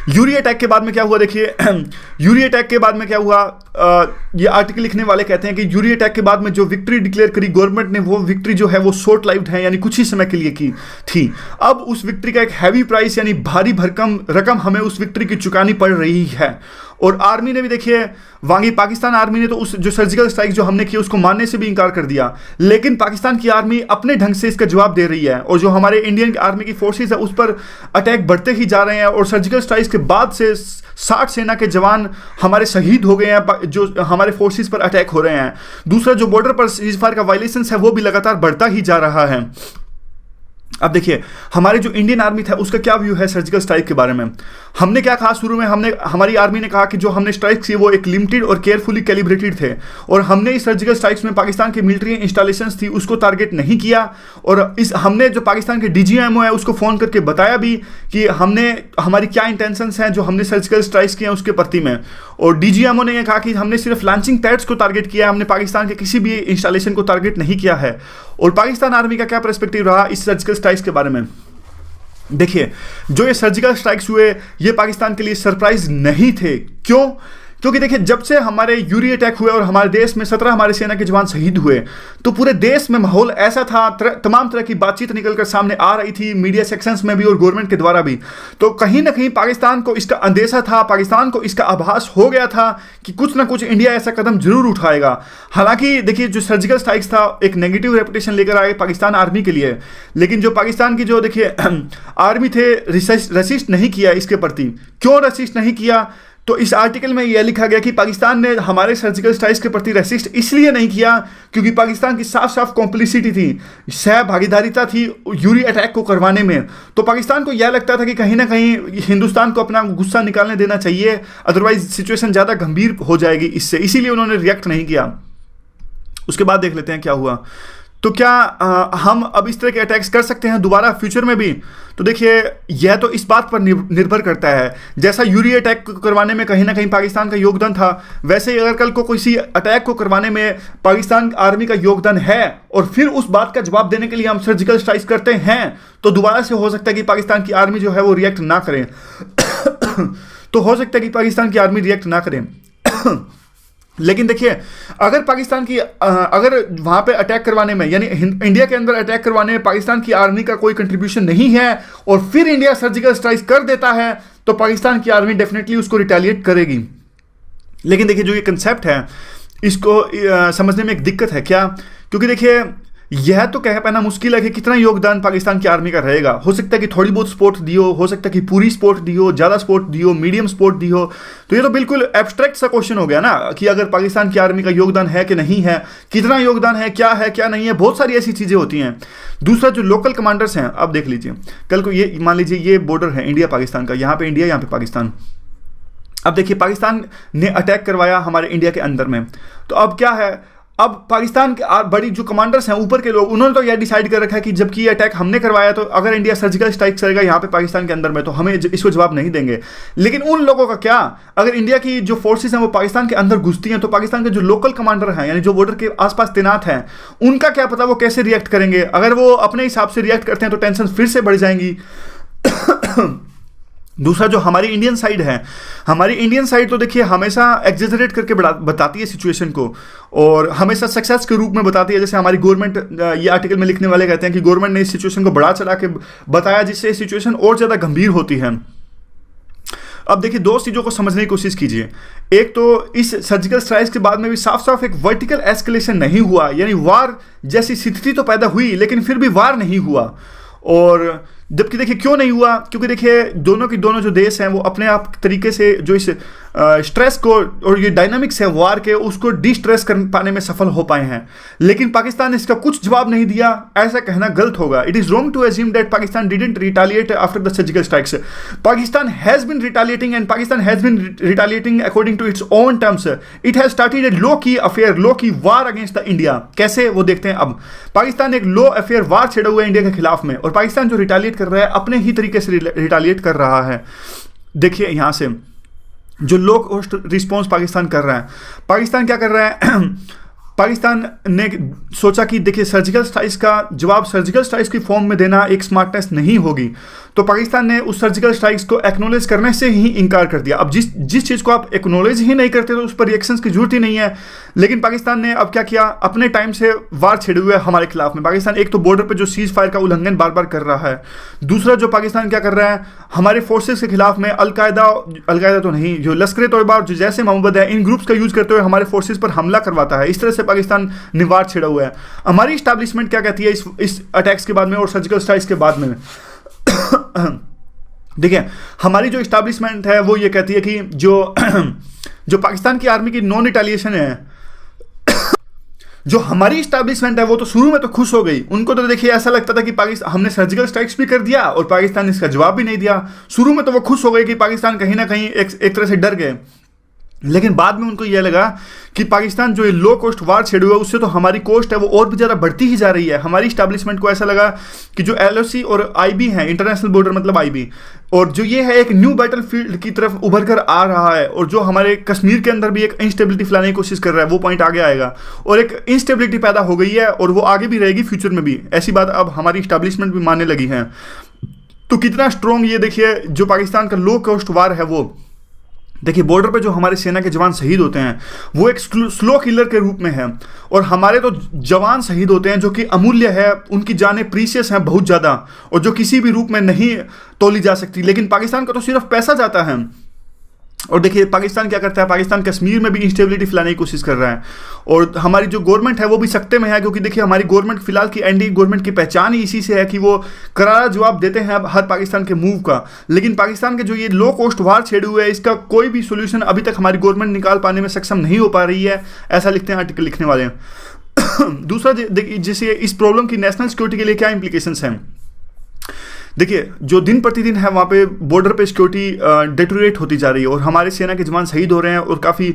यूरी अटैक के बाद में क्या हुआ देखिए, यूरी अटैक के बाद में क्या हुआ, ये आर्टिकल लिखने वाले कहते हैं कि यूरी अटैक के बाद में जो विक्ट्री डिक्लेयर करी गवर्नमेंट ने, वो विक्ट्री जो है वो शॉर्ट लाइव्ड है, यानी कुछ ही समय के लिए की थी। अब उस विक्ट्री का एक हैवी प्राइस यानी भारी भरकम रकम हमें उस विक्ट्री की चुकानी पड़ रही है। और आर्मी ने भी देखिए, वांगी पाकिस्तान आर्मी ने तो उस जो सर्जिकल स्ट्राइक जो हमने की उसको मानने से भी इंकार कर दिया, लेकिन पाकिस्तान की आर्मी अपने ढंग से इसका जवाब दे रही है। और जो हमारे इंडियन आर्मी की फोर्सेस है उस पर अटैक बढ़ते ही जा रहे हैं। और सर्जिकल स्ट्राइक के बाद से 60 सेना के जवान हमारे शहीद हो गए हैं जो हमारे फोर्सेस पर अटैक हो रहे हैं। दूसरा जो बॉर्डर पर सीजफायर का वायलेशन है वो भी लगातार बढ़ता ही जा रहा है। अब देखिए हमारे जो इंडियन आर्मी था उसका क्या व्यू है सर्जिकल स्ट्राइक के बारे में। हमने क्या कहा शुरू में, हमारी आर्मी ने कहा कि जो हमने स्ट्राइक्स किए वो एक लिमिटेड और केयरफुली कैलिब्रेटेड थे, और हमने इस सर्जिकल स्ट्राइक्स में पाकिस्तान की मिलिट्री इंस्टॉलेशंस थी उसको टारगेट नहीं किया। और हमने जो पाकिस्तान के DGMO है उसको फ़ोन करके बताया भी कि हमारी क्या इंटेंशंस हैं जो हमने सर्जिकल स्ट्राइक्स किए हैं उसके प्रति में। और DGMO ने यह कहा कि हमने सिर्फ लॉन्चिंग पैड्स को टारगेट किया है, हमने पाकिस्तान के किसी भी इंस्टॉलेशन को टारगेट नहीं किया है। और पाकिस्तान आर्मी का क्या पर्सपेक्टिव रहा इस सर्जिकल स्ट्राइक्स के बारे में, देखिए जो ये सर्जिकल स्ट्राइक्स हुए ये पाकिस्तान के लिए सरप्राइज नहीं थे। क्यों? क्योंकि देखिए जब से हमारे यूरी अटैक हुए और हमारे देश में 17 हमारे सेना के जवान शहीद हुए, तो पूरे देश में माहौल ऐसा था, तमाम तरह की बातचीत निकलकर सामने आ रही थी, मीडिया सेक्शंस में भी और गवर्नमेंट के द्वारा भी। तो कहीं ना कहीं पाकिस्तान को इसका अंदेशा था, पाकिस्तान को इसका आभास हो गया था कि कुछ ना कुछ इंडिया ऐसा कदम जरूर उठाएगा। हालांकि देखिए जो सर्जिकल स्ट्राइक्स था एक नेगेटिव रेपुटेशन लेकर आए पाकिस्तान आर्मी के लिए, लेकिन जो पाकिस्तान की जो देखिए आर्मी थे रसिस्ट नहीं किया इसके प्रति। क्यों रसिस्ट नहीं किया? तो इस आर्टिकल में यह लिखा गया कि पाकिस्तान ने हमारे सर्जिकल स्ट्राइक्स के प्रति रेसिस्ट इसलिए नहीं किया क्योंकि पाकिस्तान की साफ साफ कॉम्प्लिसिटी थी, सहभागीदारिता थी यूरी अटैक को करवाने में। तो पाकिस्तान को यह लगता था कि कहीं ना कहीं हिंदुस्तान को अपना गुस्सा निकालने देना चाहिए, अदरवाइज सिचुएशन ज़्यादा गंभीर हो जाएगी इससे, इसीलिए उन्होंने रिएक्ट नहीं किया। उसके बाद देख लेते हैं क्या हुआ। तो क्या हम अब इस तरह के अटैक्स कर सकते हैं दोबारा फ्यूचर में भी? तो देखिए यह तो इस बात पर निर्भर करता है, जैसा यूरी अटैक करवाने में कहीं ना कहीं पाकिस्तान का योगदान था, वैसे ही अगर कल को किसी अटैक को करवाने में पाकिस्तान आर्मी का योगदान है और फिर उस बात का जवाब देने के लिए हम सर्जिकल स्ट्राइक करते हैं, तो दोबारा से हो सकता है कि पाकिस्तान की आर्मी जो है वो रिएक्ट ना करें। तो हो सकता है कि पाकिस्तान की आर्मी रिएक्ट ना करें। लेकिन देखिए अगर पाकिस्तान की अगर वहाँ पे अटैक करवाने में यानी इंडिया के अंदर अटैक करवाने में पाकिस्तान की आर्मी का कोई कंट्रीब्यूशन नहीं है और फिर इंडिया सर्जिकल स्ट्राइक कर देता है, तो पाकिस्तान की आर्मी डेफिनेटली उसको रिटेलिएट करेगी। लेकिन देखिए जो ये कंसेप्ट है इसको समझने में एक दिक्कत है। क्या? क्योंकि देखिए यह तो कह पाना मुश्किल है कि कितना योगदान पाकिस्तान की आर्मी का रहेगा। हो सकता है कि थोड़ी बहुत सपोर्ट दियो, हो सकता है कि पूरी सपोर्ट दियो, ज़्यादा सपोर्ट दियो, मीडियम सपोर्ट दियो। तो ये तो बिल्कुल एब्स्ट्रैक्ट सा क्वेश्चन हो गया ना कि अगर पाकिस्तान की आर्मी का योगदान है कि नहीं है, कितना योगदान है क्या नहीं है, बहुत सारी ऐसी चीज़ें होती हैं। दूसरा जो लोकल कमांडर्स हैं, अब देख लीजिए कल को ये मान लीजिए ये बॉर्डर है इंडिया पाकिस्तान का, यहाँ पे इंडिया यहाँ पे पाकिस्तान। अब देखिए पाकिस्तान ने अटैक करवाया हमारे इंडिया के अंदर में, तो अब क्या है, अब पाकिस्तान के बड़ी जो कमांडर्स हैं ऊपर के लोग, उन्होंने तो यह डिसाइड कर रखा है कि जबकि ये अटैक हमने करवाया, तो अगर इंडिया सर्जिकल स्ट्राइक करेगा यहाँ पे पाकिस्तान के अंदर में, तो हमें इसको जवाब नहीं देंगे। लेकिन उन लोगों का क्या, अगर इंडिया की जो फोर्सेस हैं वो पाकिस्तान के अंदर घुसती हैं, तो पाकिस्तान के जो लोकल कमांडर हैं, यानी जो बॉर्डर के आसपास तैनात हैं, उनका क्या पता वो कैसे रिएक्ट करेंगे। अगर वो अपने हिसाब से रिएक्ट करते हैं तो टेंशन फिर से बढ़ जाएंगी। दूसरा जो हमारी इंडियन साइड है, हमारी इंडियन साइड तो देखिए हमेशा एग्जेजरेट करके बताती है सिचुएशन को, और हमेशा सक्सेस के रूप में बताती है। जैसे हमारी गवर्नमेंट, ये आर्टिकल में लिखने वाले कहते हैं कि गवर्नमेंट ने इस सिचुएशन को बढ़ा चढ़ा के बताया, जिससे सिचुएशन और ज़्यादा गंभीर होती है। अब देखिए दो चीज़ों को समझने की कोशिश कीजिए। एक तो इस सर्जिकल स्ट्राइक के बाद में भी साफ साफ एक वर्टिकल एस्केलेशन नहीं हुआ, यानी वार जैसी स्थिति तो पैदा हुई लेकिन फिर भी वार नहीं हुआ। और जबकि देखिए क्यों नहीं हुआ, क्योंकि देखिए दोनों की दोनों जो देश हैं वो अपने आप तरीके से जो इस स्ट्रेस को और ये डायनामिक्स है वार के, उसको डिस्ट्रेस कर पाने में सफल हो पाए हैं। लेकिन पाकिस्तान ने इसका कुछ जवाब नहीं दिया, ऐसा कहना गलत होगा। It is wrong to assume that Pakistan didn't retaliate after the surgical strikes. Pakistan has been retaliating, and Pakistan has been retaliating according to its own terms. It has started a low key affair, लो की वार against the India. कैसे, वो देखते हैं। अब पाकिस्तान एक लो affair वार छेड़ा हुआ है इंडिया के खिलाफ में, और पाकिस्तान जो रिटालिएट कर रहा है अपने ही तरीके से रिटालिएट कर रहा है। देखिए यहां से जो लो कॉस्ट रिस्पॉन्स पाकिस्तान कर रहा है, पाकिस्तान क्या कर रहा है पाकिस्तान ने सोचा कि देखिए सर्जिकल स्ट्राइक्स का जवाब सर्जिकल स्ट्राइक्स की फॉर्म में देना एक स्मार्टनेस नहीं होगी, तो पाकिस्तान ने उस सर्जिकल स्ट्राइक्स को एक्नॉलेज करने से ही इनकार कर दिया। अब जिस चीज़ को आप एक्नॉलेज ही नहीं करते तो उस पर रिएक्शंस की जरूरत ही नहीं है। लेकिन पाकिस्तान ने अब क्या किया, अपने टाइम से वार छेड़े हुए हमारे खिलाफ में। पाकिस्तान एक तो बॉर्डर पर जो सीज फायर का उल्लंघन बार बार कर रहा है, दूसरा जो पाकिस्तान क्या कर रहा है, हमारे फोर्सेस के खिलाफ में अलकायदा तो नहीं, जो लश्कर तोयबा जो जैसे मोहम्मद है, इन ग्रुप्स का यूज करते हुए हमारे फोर्सेस पर हमला करवाता है। इस तरह से पाकिस्तान ने वार छेड़ा हुआ है। हमारी स्टैब्लिशमेंट क्या कहती है इस अटैक्स के बाद में और सर्जिकल स्ट्राइक्स के बाद में देखिए हमारी जो स्टैब्लिशमेंट है वो ये कहती है कि जो पाकिस्तान की आर्मी की नॉन रिटेलिएशन है, जो हमारी स्टैब्लिशमेंट है वो तो शुरू में तो खुश हो गई। उनको तो देखिए ऐसा लगता था कि पाकिस्तान, हमने सर्जिकल स्ट्राइक्स भी कर दिया और पाकिस्तान ने इसका जवाब भी नहीं दिया। शुरू में तो वो खुश हो गए कि पाकिस्तान कहीं ना कहीं एक तरह से डर गए, लेकिन बाद में उनको यह लगा कि पाकिस्तान जो ये लो कॉस्ट वार छेड़े हुआ है उससे तो हमारी कॉस्ट है वो और भी ज़्यादा बढ़ती ही जा रही है। हमारी स्टैब्लिशमेंट को ऐसा लगा कि जो LOC और IB है, इंटरनेशनल बॉर्डर मतलब IB, और जो ये है एक न्यू बैटल फील्ड की तरफ उभर कर आ रहा है, और जो हमारे कश्मीर के अंदर भी एक इंस्टेबिलिटी फैलाने की कोशिश कर रहा है, वो पॉइंट आगे आएगा। और एक इंस्टेबिलिटी पैदा हो गई है और वो आगे भी रहेगी फ्यूचर में भी। ऐसी बात अब हमारी स्टैब्लिशमेंट भी मानने लगी है। तो कितना स्ट्रॉन्ग ये देखिए जो पाकिस्तान का लो कॉस्ट वार है वो देखिए। बॉर्डर पे जो हमारे सेना के जवान शहीद होते हैं वो एक स्लो किलर के रूप में है, और हमारे तो जवान शहीद होते हैं जो कि अमूल्य है, उनकी जानें प्रीशियस हैं बहुत ज़्यादा, और जो किसी भी रूप में नहीं तोली जा सकती। लेकिन पाकिस्तान का तो सिर्फ पैसा जाता है। और देखिए पाकिस्तान क्या करता है, पाकिस्तान कश्मीर में भी इंस्टेबिलिटी फैलाने की कोशिश कर रहा है, और हमारी जो गवर्नमेंट है वो भी सकते में है, क्योंकि देखिए हमारी गवर्नमेंट फिलहाल की NDA गवर्नमेंट की पहचान ही इसी से है कि वो करारा जवाब देते हैं हर पाकिस्तान के मूव का। लेकिन पाकिस्तान के जो ये लो कॉस्ट वार छेड़े हुए है, इसका कोई भी सोल्यूशन अभी तक हमारी गवर्नमेंट निकाल पाने में सक्षम नहीं हो पा रही है, ऐसा लिखते हैं आर्टिकल लिखने वाले। दूसरा जैसे इस प्रॉब्लम की नेशनल सिक्योरिटी के लिए क्या इंप्लीकेशंस हैं। देखिए जो दिन प्रतिदिन है वहाँ पे बॉर्डर पे सिक्योरिटी डेटोरेट होती जा रही है, और हमारे सेना के जवान शहीद हो रहे हैं, और काफ़ी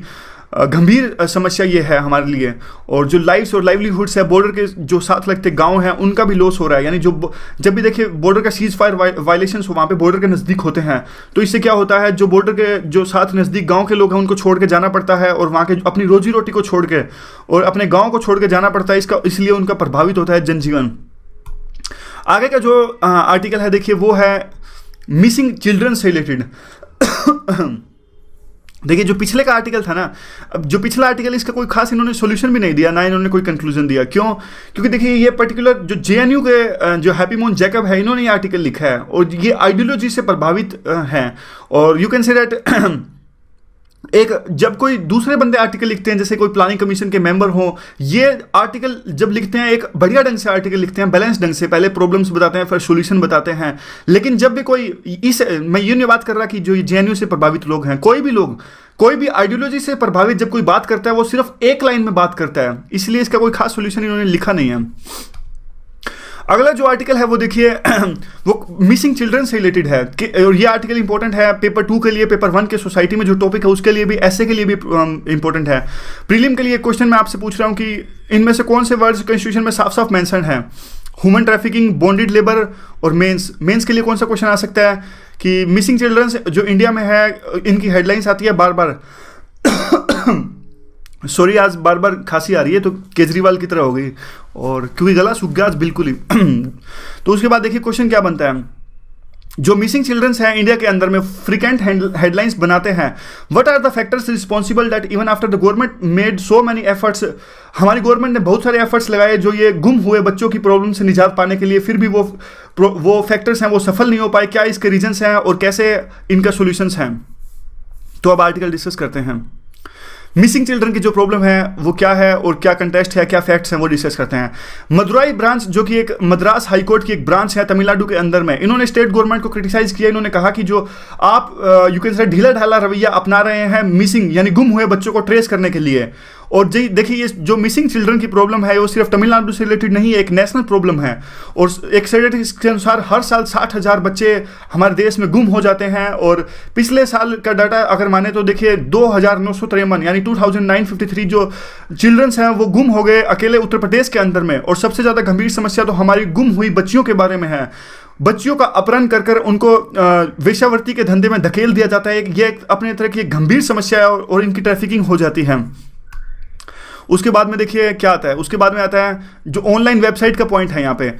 गंभीर समस्या ये है हमारे लिए। और जो लाइव्स और लाइवलीहुड्स है, बॉर्डर के जो साथ लगते गांव हैं उनका भी लॉस हो रहा है। यानी जब भी देखिए बॉर्डर का सीज फायर वायलेशंस वहाँ पे बॉर्डर के नज़दीक होते हैं, तो इससे क्या होता है, जो बॉर्डर के जो साथ नज़दीक गाँव के लोग हैं उनको छोड़ के जाना पड़ता है, और वहाँ के अपनी रोजी रोटी को छोड़ के और अपने गाँव को छोड़ के जाना पड़ता है। इसलिए उनका प्रभावित होता है जनजीवन। आगे का जो आर्टिकल है देखिए वो है मिसिंग चिल्ड्रन से रिलेटेड। देखिए जो पिछले का आर्टिकल था ना, अब जो पिछला आर्टिकल इसका कोई खास इन्होंने सॉल्यूशन भी नहीं दिया, ना इन्होंने कोई कंक्लूजन दिया। क्यों? क्योंकि देखिए ये पर्टिकुलर जो JNU के जो हैप्पी मोहन जैकब है, इन्होंने ये आर्टिकल लिखा है और ये आइडियोलॉजी से प्रभावित हैं। और यू कैन से दैट एक जब कोई दूसरे बंदे आर्टिकल लिखते हैं, जैसे कोई प्लानिंग कमीशन के मेंबर हो, ये आर्टिकल जब लिखते हैं एक बढ़िया ढंग से आर्टिकल लिखते हैं, बैलेंस ढंग से, पहले प्रॉब्लम्स बताते हैं फिर सॉल्यूशन बताते हैं। लेकिन जब भी कोई मैं ये नहीं बात कर रहा कि जो JNU से प्रभावित लोग हैं, कोई भी आइडियोलॉजी से प्रभावित जब कोई बात करता है वो सिर्फ एक लाइन में बात करता है, इसलिए इसका कोई खास सॉल्यूशन इन्होंने लिखा नहीं है। अगला जो आर्टिकल है वो देखिए वो मिसिंग चिल्ड्रन से रिलेटेड है कि, और ये आर्टिकल इंपॉर्टेंट है पेपर 2 के लिए, पेपर 1 के सोसाइटी में जो टॉपिक है उसके लिए भी, ऐसे के लिए भी इंपॉर्टेंट है। प्रीलिम के लिए क्वेश्चन मैं आपसे पूछ रहा हूँ कि इनमें से कौन से वर्ड्स कॉन्स्टिट्यूशन में साफ साफ मेंशन है? ह्यूमन ट्रैफिकिंग, बॉन्डेड लेबर और मेंस के लिए कौन सा क्वेश्चन आ सकता है कि मिसिंग चिल्ड्रन जो इंडिया में है, इनकी हेडलाइंस आती है बार बार सॉरी आज बार बार खांसी आ रही है तो केजरीवाल की तरह हो गई, और क्योंकि गला सूख गया आज बिल्कुल ही तो उसके बाद देखिए क्वेश्चन क्या बनता है, जो मिसिंग चिल्ड्रंस हैं इंडिया के अंदर में फ्रीक्वेंट हेडलाइंस बनाते हैं, what are the factors responsible that even after the government made so many efforts, हमारी गवर्नमेंट ने बहुत सारे एफर्ट्स लगाए जो ये गुम हुए बच्चों की प्रॉब्लम से निजात पाने के लिए, फिर भी वो फैक्टर्स हैं वो सफल नहीं हो पाए, क्या इसके रीजंस हैं और कैसे इनका सोल्यूशंस हैं। तो अब आर्टिकल डिस्कस करते हैं। मिसिंग चिल्ड्रन की जो प्रॉब्लम है वो क्या है और क्या कंटेस्ट है, क्या फैक्ट्स हैं वो डिस्कस करते हैं। मदुराई ब्रांच जो कि एक मद्रास हाई कोर्ट की एक ब्रांच है तमिलनाडु के अंदर में, इन्होंने स्टेट गवर्नमेंट को क्रिटिसाइज किया। इन्होंने कहा कि जो आप यू कैन से ढीला ढाला रवैया अपना रहे हैं मिसिंग यानी गुम हुए बच्चों को ट्रेस करने के लिए, और देखिए ये जो मिसिंग चिल्ड्रन की प्रॉब्लम है वो सिर्फ तमिलनाडु से रिलेटेड नहीं है, एक नेशनल प्रॉब्लम है। और एक स्टैटिस्टिक्स के अनुसार हर साल 60,000 बच्चे हमारे देश में गुम हो जाते हैं, और पिछले साल का डाटा अगर माने तो देखिए 2,953 यानी 2,953 जो चिल्ड्रंस हैं वो गुम हो गए अकेले उत्तर प्रदेश के अंदर में। और सबसे ज़्यादा गंभीर समस्या तो हमारी गुम हुई बच्चियों के बारे में है। बच्चियों का अपहरण कर कर उनको वेश्यावृत्ति के धंधे में धकेल दिया जाता है। ये अपने तरह की एक गंभीर समस्या है और इनकी ट्रैफिकिंग हो जाती है। उसके बाद में देखिए क्या आता है, उसके बाद में आता है जो ऑनलाइन वेबसाइट का पॉइंट है यहाँ पे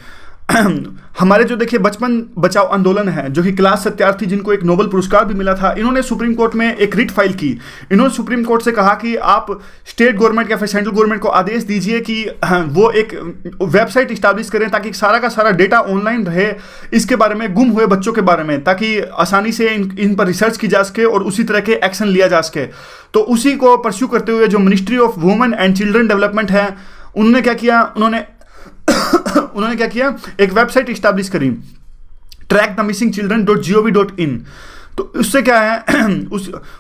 हमारे जो देखिए बचपन बचाओ आंदोलन है जो कि क्लास सत्यार्थी जिनको एक नोबेल पुरस्कार भी मिला था, इन्होंने सुप्रीम कोर्ट में एक रिट फाइल की। इन्होंने सुप्रीम कोर्ट से कहा कि आप स्टेट गवर्नमेंट या फिर सेंट्रल गवर्नमेंट को आदेश दीजिए कि वो एक वेबसाइट इस्टेब्लिश करें ताकि सारा का सारा डेटा ऑनलाइन रहे इसके बारे में, गुम हुए बच्चों के बारे में, ताकि आसानी से इन पर रिसर्च की जा सके और उसी तरह के एक्शन लिया जा सके। तो उसी को परस्यू करते हुए जो ministry of women and children development है उन्होंने क्या किया, उन्होंने क्या किया, एक वेबसाइट इस्टेब्लिश करी trackthemissingchildren.gov.in। तो उससे क्या है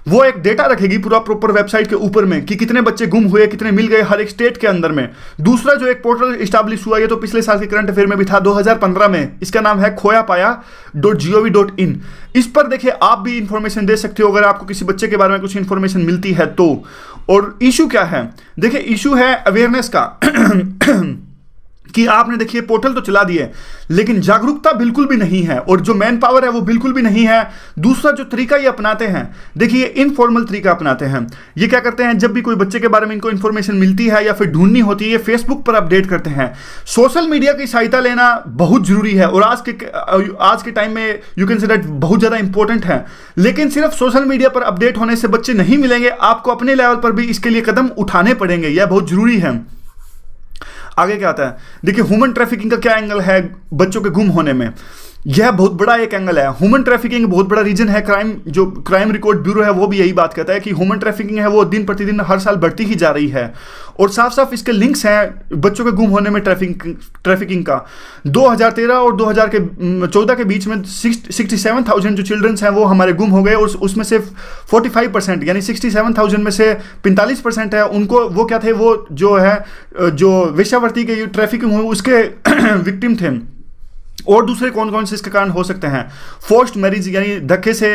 वो एक डेटा रखेगी पूरा प्रॉपर वेबसाइट के ऊपर में कि कितने बच्चे गुम हुए, कितने मिल गए हर एक स्टेट के अंदर में। दूसरा जो एक पोर्टल इस्टेब्लिश हुआ, ये तो पिछले साल के करंट अफेयर में भी था 2015 में, इसका नाम है khoyapaaya.gov.in। इस पर देखिए आप भी इंफॉर्मेशन दे सकते हो अगर आपको किसी बच्चे के बारे में कुछ इंफॉर्मेशन मिलती है तो। और इशू क्या है, देखिए इशू है अवेयरनेस का कि आपने देखिए पोर्टल तो चला दिए लेकिन जागरूकता बिल्कुल भी नहीं है और जो मैन पावर है वो बिल्कुल भी नहीं है। दूसरा जो तरीका ये अपनाते हैं, देखिए इनफॉर्मल तरीका अपनाते हैं। ये क्या करते हैं, जब भी कोई बच्चे के बारे में इनको इन्फॉर्मेशन मिलती है या फिर ढूंढनी होती है, ये फेसबुक पर अपडेट करते हैं। सोशल मीडिया की सहायता लेना बहुत जरूरी है और आज के टाइम में यू कैन से दैट बहुत ज़्यादा इंपॉर्टेंट है। लेकिन सिर्फ सोशल मीडिया पर अपडेट होने से बच्चे नहीं मिलेंगे, आपको अपने लेवल पर भी इसके लिए कदम उठाने पड़ेंगे, यह बहुत जरूरी है। आगे क्या आता है, देखिए ह्यूमन ट्रैफिकिंग का क्या एंगल है बच्चों के गुम होने में, यह बहुत बड़ा एक एंगल है। ह्यूमन ट्रैफिकिंग बहुत बड़ा रीजन है। जो क्राइम रिकॉर्ड ब्यूरो है वो भी यही बात कहता है कि ह्यूमन ट्रैफिकिंग है वो दिन प्रतिदिन हर साल बढ़ती ही जा रही है और साफ साफ इसके लिंक्स हैं बच्चों के गुम होने में ट्रैफिकिंग का। 2013 और 2014 के बीच में 67,000 जो चिल्ड्रंस हैं वो हमारे गुम हो गए और उसमें से 45% यानी 67,000 में से 45% है उनको वो क्या थे, वो जो है जो वेश्यावृत्ति के ट्रैफिकिंग हुई उसके विक्टिम थे। और दूसरे कौन कौन से इसके कारण हो सकते हैं, फोर्स्ड मैरिज यानी धक्के से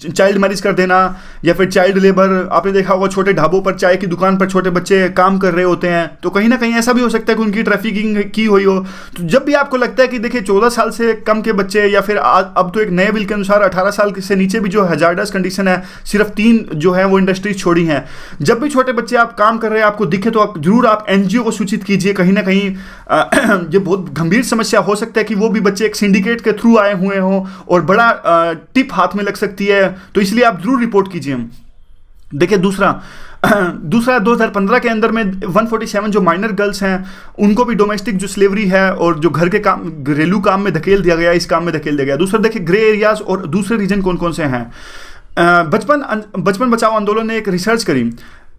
चाइल्ड मैरिज कर देना या फिर चाइल्ड लेबर। आपने देखा होगा छोटे ढाबों पर चाय की दुकान पर छोटे बच्चे काम कर रहे होते हैं, तो कहीं ना कहीं ऐसा भी हो सकता है कि उनकी ट्रैफिकिंग की हुई हो। तो जब भी आपको लगता है कि देखिए 14 साल से कम के बच्चे या फिर अब तो एक नए बिल के अनुसार 18 साल से नीचे भी जो हजार्डस कंडीशन है, सिर्फ 3 जो है वो इंडस्ट्रीज छोड़ी हैं। जब भी छोटे बच्चे आप काम कर रहे हैं आपको दिखे तो जरूर आप NGO को सूचित कीजिए। कहीं ना कहीं ये बहुत गंभीर समस्या हो सकता है कि वो भी बच्चे एक सिंडिकेट के थ्रू आए हुए हों और बड़ा टिप हाथ में लग सकती है, तो इसलिए आप जरूर रिपोर्ट कीजिए। देखिए दूसरा 2015 के अंदर में 147 जो माइनर गर्ल्स हैं उनको भी डोमेस्टिक जो स्लेवरी है और जो घर के काम घरेलू काम में धकेल दिया गया, इस काम में धकेल दिया गया। दूसरा देखिए ग्रे एरियाज और दूसरे रीजन कौन कौन से हैं। बचपन बचाओ आंदोलन ने एक रिसर्च करी,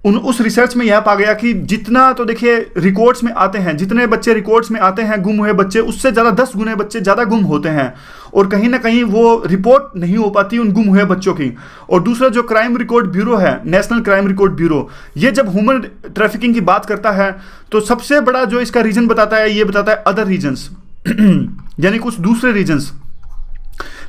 उस रिसर्च में यह पा गया कि जितना तो देखिए रिकॉर्ड्स में आते हैं, जितने बच्चे रिकॉर्ड्स में आते हैं गुम हुए बच्चे, उससे ज़्यादा 10 गुने बच्चे ज़्यादा गुम होते हैं और कहीं ना कहीं वो रिपोर्ट नहीं हो पाती उन गुम हुए बच्चों की। और दूसरा जो क्राइम रिकॉर्ड ब्यूरो है, नेशनल क्राइम रिकॉर्ड ब्यूरो, ये जब ह्यूमन ट्रैफिकिंग की बात करता है तो सबसे बड़ा जो इसका रीजन बताता है, ये बताता है अदर रीजन्स। यानी कुछ दूसरे रीजन्स।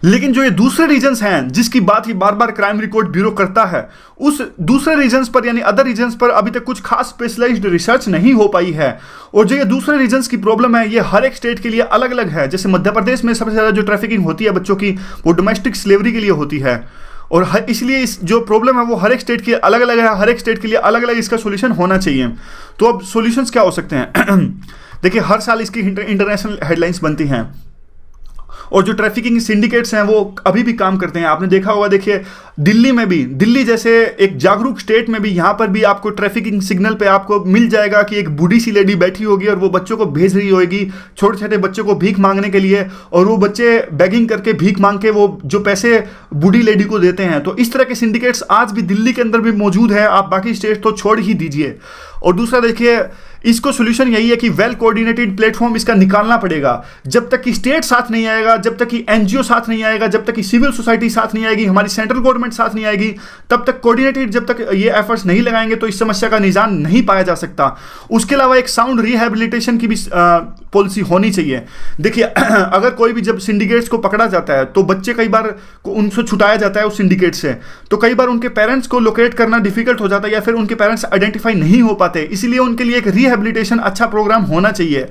लेकिन जो ये दूसरे रीजन्स हैं जिसकी बात ही बार बार क्राइम रिकॉर्ड ब्यूरो करता है, उस दूसरे रीजन्स पर यानी अदर रीजन्स पर अभी तक कुछ खास स्पेशलाइज्ड रिसर्च नहीं हो पाई है। और जो ये दूसरे रीजन्स की प्रॉब्लम है ये हर एक स्टेट के लिए अलग अलग है। जैसे मध्य प्रदेश में सबसे ज़्यादा जो ट्रैफिकिंग होती है बच्चों की, वो डोमेस्टिक स्लेवरी के लिए होती है। और इसलिए इस जो प्रॉब्लम है वो हर एक स्टेट के अलग अलग है, हर एक स्टेट के लिए अलग अलग इसका सोल्यूशन होना चाहिए। तो अब सोल्यूशंस क्या हो सकते हैं? देखिए, हर साल इसकी इंटरनेशनल हेडलाइंस बनती हैं और जो ट्रैफिकिंग सिंडिकेट्स हैं वो अभी भी काम करते हैं। आपने देखा होगा, देखिए दिल्ली में भी, दिल्ली जैसे एक जागरूक स्टेट में भी, यहाँ पर भी आपको ट्रैफिकिंग सिग्नल पे आपको मिल जाएगा कि एक बूढ़ी सी लेडी बैठी होगी और वो बच्चों को भेज रही होगी, छोटे छोटे बच्चों को भीख मांगने के लिए, और वो बच्चे बैगिंग करके भीख मांग के वो जो पैसे बूढ़ी लेडी को देते हैं। तो इस तरह के सिंडिकेट्स आज भी दिल्ली के अंदर भी मौजूद है, आप बाकी स्टेट तो छोड़ ही दीजिए। और दूसरा देखिए, इसको सोल्यूशन यही है कि वेल कोऑर्डिनेटेड प्लेटफॉर्म इसका निकालना पड़ेगा। जब तक कि स्टेट साथ नहीं आएगा, जब तक कि एनजीओ साथ नहीं आएगा, जब तक कि सिविल सोसाइटी साथ नहीं आएगी, हमारी सेंट्रल गवर्नमेंट साथ नहीं आएगी, तब तक कोऑर्डिनेटेड जब तक ये एफर्ट्स नहीं लगाएंगे तो इस समस्या का निजान नहीं पाया जा सकता। उसके अलावा एक साउंड रिहैबिलिटेशन की भी पॉलिसी होनी चाहिए। देखिए, अगर कोई भी जब सिंडिकेट्स को पकड़ा जाता है तो बच्चे कई बार उनसे छुटाया जाता है उस सिंडिकेट से, तो कई बार उनके पेरेंट्स को लोकेट करना डिफिकल्ट हो जाता है या फिर उनके पेरेंट्स आइडेंटिफाई नहीं हो पाते। इसलिए उनके लिए एक रिहैबिलिटेशन अच्छा प्रोग्राम होना चाहिए।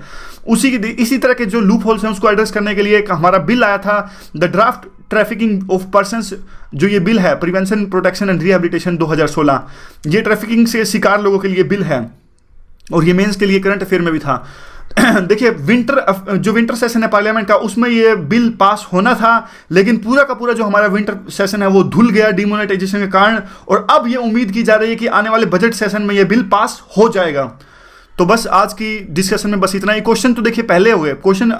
इसी तरह के जो लूप होल्स हैं उसको एड्रेस करने के लिए एक हमारा बिल आया था, the draft trafficking of persons, जो ये बिल है प्रिवेंशन प्रोटेक्शन एंड रिहैबिलिटेशन 2016, ये ट्रैफिकिंग से शिकार लोगों के लिए बिल है और ये मेंस के लिए करंट अफेयर में भी था। देखिए, विंटर सेशन है पार्लियामेंट का, उसमें ये बिल पास होना था, लेकिन पूरा का पूरा जो हमारा विंटर सेशन है वो धुल गया डिमोनेटाइजेशन के कारण। और अब ये उम्मीद की जा रही है कि आने वाले बजट सेशन में ये बिल पास हो जाएगा। तो बस आज की डिस्कशन में बस इतना ही। क्वेश्चन तो देखिए पहले हुए, क्वेश्चन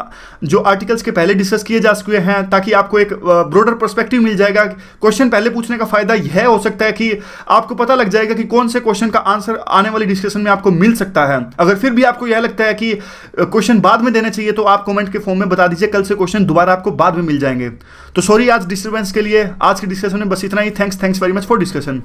जो आर्टिकल्स के पहले डिस्कस किए जा चुके हैं, ताकि आपको एक ब्रॉडर पर्सपेक्टिव मिल जाएगा। क्वेश्चन पहले पूछने का फायदा यह हो सकता है कि आपको पता लग जाएगा कि कौन से क्वेश्चन का आंसर आने वाली डिस्कशन में आपको मिल सकता है। अगर फिर भी आपको यह लगता है कि क्वेश्चन बाद में देने चाहिए तो आप कॉमेंट के फॉर्म में बता दीजिए, कल से क्वेश्चन दोबारा आपको बाद में मिल जाएंगे। तो सॉरी आज डिस्टर्बेंस के लिए। आज की डिस्कशन में बस इतना ही। Thanks very much for discussion.